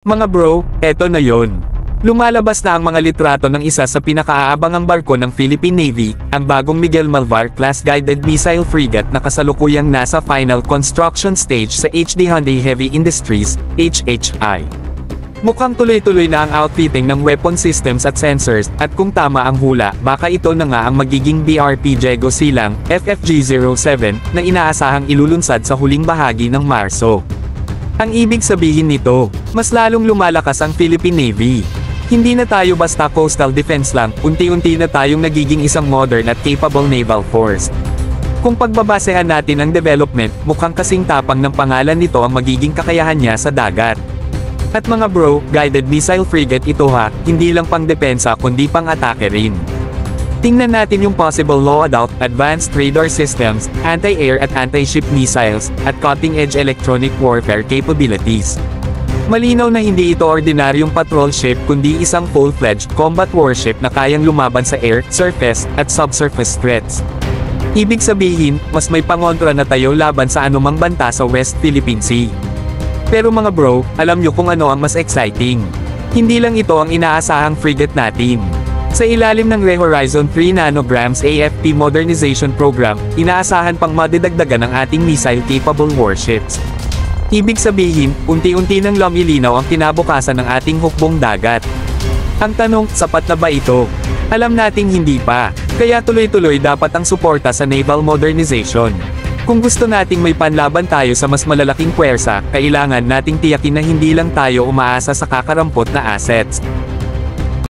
Mga bro, eto na yon. Lumalabas na ang mga litrato ng isa sa pinakaaabangang barko ng Philippine Navy, ang bagong Miguel Malvar-class guided missile frigate na kasalukuyang nasa final construction stage sa HD Hyundai Heavy Industries, HHI. Mukhang tuloy-tuloy na ang outfitting ng weapon systems at sensors, at kung tama ang hula, baka ito na nga ang magiging BRP Diego Silang, FFG-07, na inaasahang ilulunsad sa huling bahagi ng Marso. Ang ibig sabihin nito, mas lalong lumalakas ang Philippine Navy. Hindi na tayo basta coastal defense lang, unti-unti na tayong nagiging isang modern at capable naval force. Kung pagbabasehan natin ang development, mukhang kasing tapang ng pangalan nito ang magiging kakayahan niya sa dagat. At mga bro, guided missile frigate ito ha, hindi lang pang depensa kundi pang atake rin. Tingnan natin yung possible loadout, advanced radar systems, anti-air at anti-ship missiles, at cutting-edge electronic warfare capabilities. Malinaw na hindi ito ordinaryong patrol ship kundi isang full-fledged combat warship na kayang lumaban sa air, surface, at subsurface threats. Ibig sabihin, mas may pangontra na tayo laban sa anumang banta sa West Philippine Sea. Pero mga bro, alam nyo kung ano ang mas exciting. Hindi lang ito ang inaasahang frigate natin. Sa ilalim ng Re-Horizon 3 nanograms AFP Modernization Program, inaasahan pang madidagdagan ang ating missile-capable warships. Ibig sabihin, unti-unti nang lumilinaw ang kinabukasan ng ating hukbong dagat. Ang tanong, sapat na ba ito? Alam nating hindi pa, kaya tuloy-tuloy dapat ang suporta sa naval modernization. Kung gusto nating may panlaban tayo sa mas malalaking puwersa, kailangan nating tiyakin na hindi lang tayo umaasa sa kakarampot na assets.